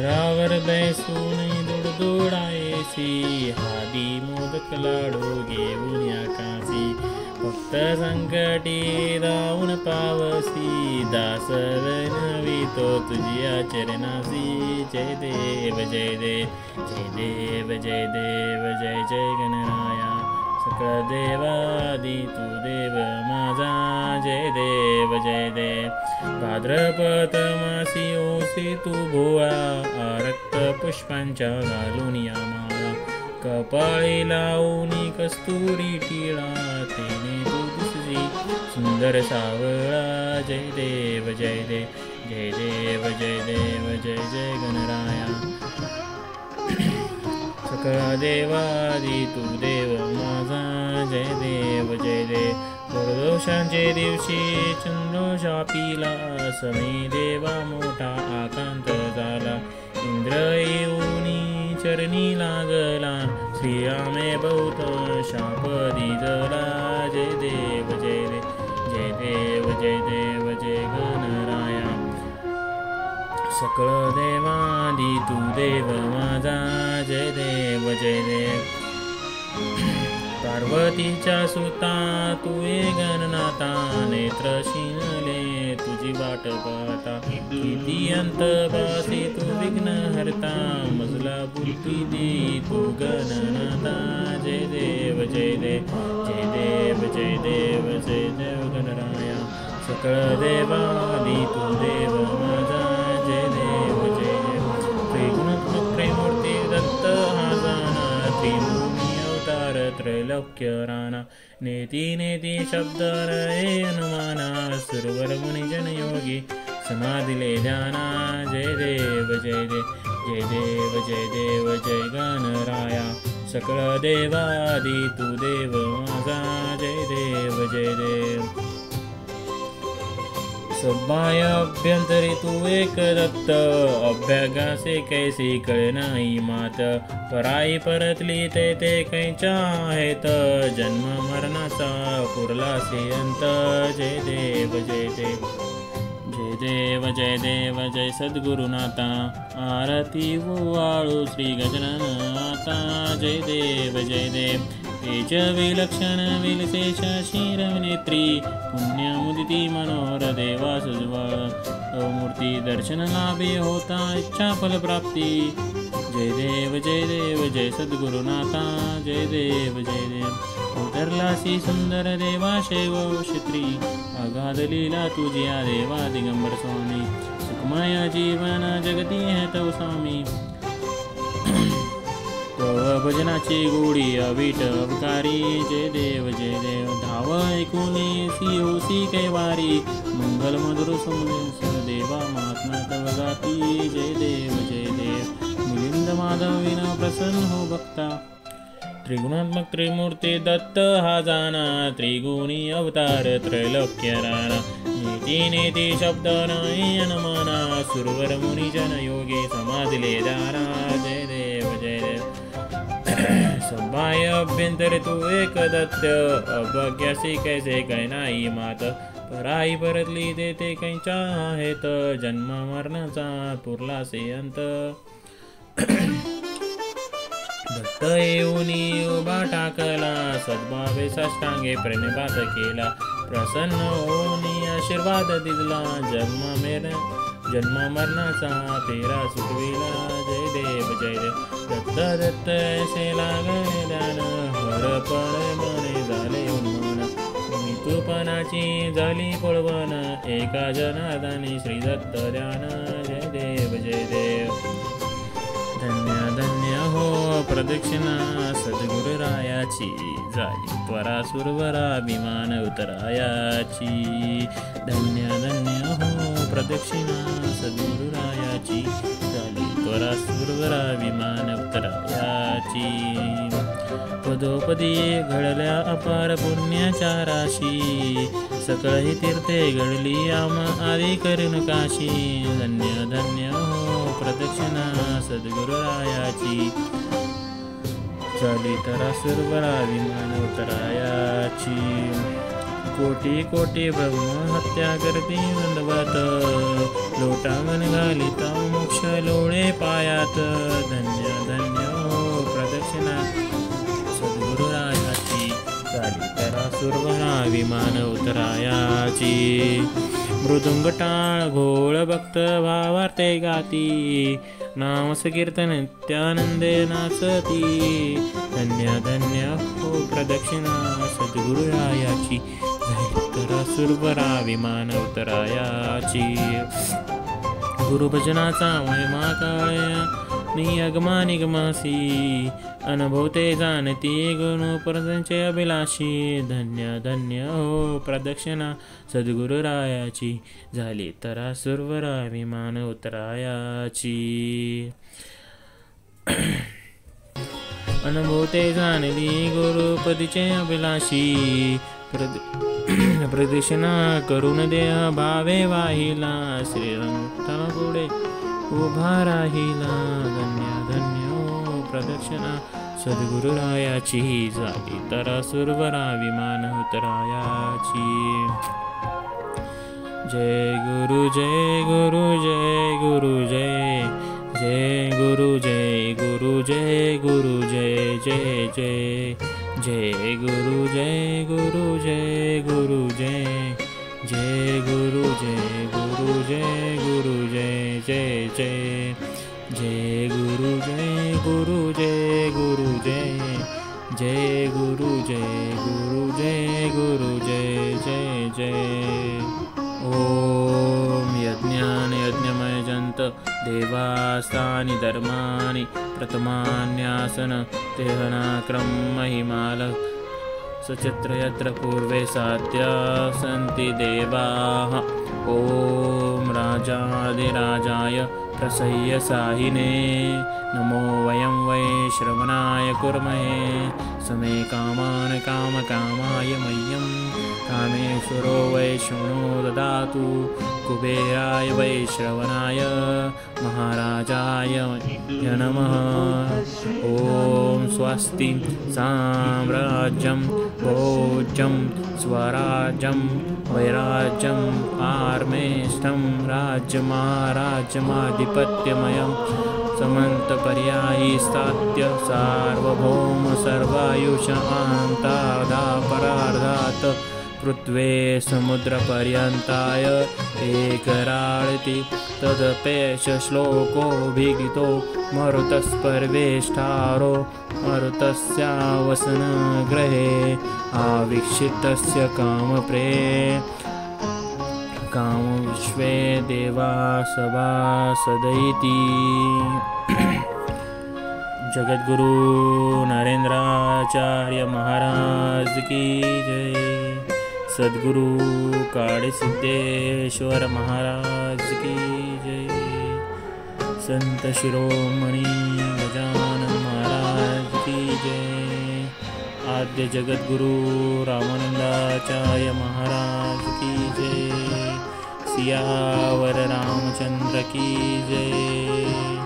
डोंगरावर बैसून दुडदुडायसी, हादी मोदक लाडू घेऊन आकाशी. फक्त संकटी धावून पावसी, दास विनवितो तुझ्या चरणासी. जय देव जय देव जय देव जय देव जय जय गणराया. सकळ देवादी तू देव माझा. जय देव जय देव. भाद्रपद मासी ओसी तू भोळा, रक्त पुष्पांच्या घालून या माळा. कपाळी लावून कस्तुरी टिळा, तेने तू दिसली सुंदर सावळा. जय देव जय देव जय देव जय देव जय जय गणराया. सकळ देवादी तू देव माझा. जय देव जय देव. प्रदोषांचे दिवशी चंद्र शापिला, समी देवा मोठा आकांत झाला. इंद्र येऊनी चरणी लागला, श्रीरामे बहुत शाप दिजला. जय देव जय देव जय देव जय देव जय गणराया. सकळ देवादी तू देव माझा. जय देव जय देव. पार्वतीच्या सुता तू गणनाथा, नेत्र शिनले तुझी वाट पाहता. किती अंतवासी तू विघ्न हरता, मजला बुद्धी दे तू गणनाथा. जय देव जय देव जय देव जय देव जय देव गणराया. सकळ देवादी तू देव माझा. जय देव जय देव. त्रिगुणात्मक त्रिमूर्ती दत्त हा जाना, त्रिभुवनी अवतार त्रैलोक्य राणा. नेती नेती शब्द रये अनुमाना, सुरवर मुनी जन योगी समाधिले ध्याना. जय देव जय देव जय देव जय देव जय गणराया. सकळ देवादी तू देव माझा. जय देव जय देव. सबाय अभ्यंतरी तू एक दत्त, अभ्यागासे कैसी कळे नाही मात. पराई परतली ते कैच्या आहेत, जन्म मरणाचा पुरलासे अंत. जय देव जय देव जय देव जय देव जय सद्गुरुनाथा. आरती वाळू श्री गजानन आता. जय देव जय देव. तेज विलक्षण विलशेष शिरनेत्री, पुण्यमुदिती मनोहर देवा सुजवळ. मूर्ती दर्शन लाभे होता इच्छा फलप्राप्ती. जय देव जय सद्गुरुनाथा. जय देव जय देव. उतरलासी सुंदर देवा शैव क्षत्री, अगाध लीला तुझी देवा दिगंबर स्वामी. सुखमय जीवन जगती है तव स्वामी, भजनाची गोडी अवीट अवकारी. जय देव धाव ऐकूनी सी होसी कैवारी, मंगल मधुर सुमन देवा महात्मा तव गाती. जय देव मिलिंद माधव विना प्रसन्न हो भक्ता. त्रिगुणात्मक त्रिमूर्ती दत्त हा जाना, त्रिगुणी अवतार त्रैलोक्य राणा. नेती नेती शब्द नाही अनुमाना, सुरवर मुनी जन योगी समाधिले दारा. जय देव जय देव. सबाय अभ्यंतर तू एक दत्त, अभाग्यासी कैसे काय नाही मात. पराई परतली ते कैच्या आहेत, जन्म मरणाचा पुरलासे अंत. दत्त येऊनी उभा टाकला, सद्भावे साष्टांगे प्रणिपात केला. प्रसन्न होऊनी आशीर्वाद दिला, जन्म मरणाचा फेरा सुटविला. जय देव जय देव. दत्त दत्त ऐसे लागले ध्यान, हरपण मने झाले उन्मन. मितूपणाची झाली पळवण, एका जनार्दनी श्री दत्त ध्यान. जय देव जय देव. धन्य धन्य हो प्रदक्षिणा सद्गुरुरायाची, झाली त्वरा सुरवरा विमान उतरायाची. धन्य धन्य हो प्रदक्षिणा सद्गुरुरायाची, झाली त्वरा सुरवरा विमान उतरायाची. पदोपदी घडल्या अपार पुण्याच्या राशी, सकळही तीर्थे घडली आम आदी करून काशी. धन्य धन्य हो प्रदक्षिणा सद्गुरुरायाची, झाली तरा सुरवरा विमान उतरायाची. कोटी कोटी ब्रह्म हत्या करती दंडवत, लोटांगण घालिता मोक्ष लोळे पायात धन्य धन्य हो प्रदक्षिणा सद्गुरुरायाची झाली तरा सुरवरा विमान उतरायाची मृदुंग टाळ घोळ भक्त भावार्थे गाती नामस कीर्तन त्यानंदे नाचती धन्य धन्य हो प्रदक्षिणा सद्गुरुरायाची झाली तरा सुरवरा विमान उतरायाची गुरुभजनाचा महिमा काळया नियगमा निगमासी अनुभवते जाणती गुणपरंचे अभिलाषी धन्य धन्य हो प्रदक्षिणा सद्गुरुरायाची झाली तरा सुरवरा विमान उतरायाची अनुभवते जाणली गुरुपदीचे अभिलाषी प्रदक्षिणा करून देह भावे वाहिला श्रीरंगा पुढे उभा राहिला धन्य धन्य हो प्रदक्षिणा सद्गुरुरायाची झाली तरा सुरवरा विमान उतरायाची जय गुरु जय गुरु जय गुरु जय जय गुरु जय गुरु जय गुरु जय जय जय जय गुरु जय गुरु जय गुरु जय जय गुरु जय गुरु जय गुरु जय जय जय जय गुरु जय गुरु जय गुरु जय जय गुरु जय गुरु जय गुरु जय जय जय ओम यज्ञान यज्ञमय जंत देवास्तानि धर्मानि प्रथमान्यासन तेहनाक्रम महिमाल सचत्र यत्र पूर्वे सात्या सन्ति देवाः ॐ राजाधिराजाय प्रसह्य साहिने नमो वयं वै श्रवणाय कुर्महे समे कामान् कामकामाय मह्यं कामेश्वरो वै शृणो ददातु कुबेराय वै श्रवणाय महाराजाय नमः ॐ स्वस्ति साम्राज्यं भोज्यं स्वराज्यं वैराज्यं पारमेष्ठं राज्यमाराज्यमाधिपत्यमयं समन्तपर्यायी स्थात्य सार्वभौम सर्वायुष आन्तादापरार्धात् पृथ्वे समुद्रपर्यन्ताय एकराळति तदपेश श्लोकोऽभिगीतो मरुतस्पर्वेष्ठारो मरुतस्यावसनग्रहे आवीक्षितस्य कामप्रे कामविश्वे देवा सभासदैति जगद्गुरु नरेंद्राचार्य महाराज की जय सद्गुरु काळसिद्धेश्वर महाराज की जय संत शिरोमणी गजानन महाराज की जय आद्य जगद्गुरु रामानंदाचार्य महाराज की जय सियावर रामचंद्र की जय।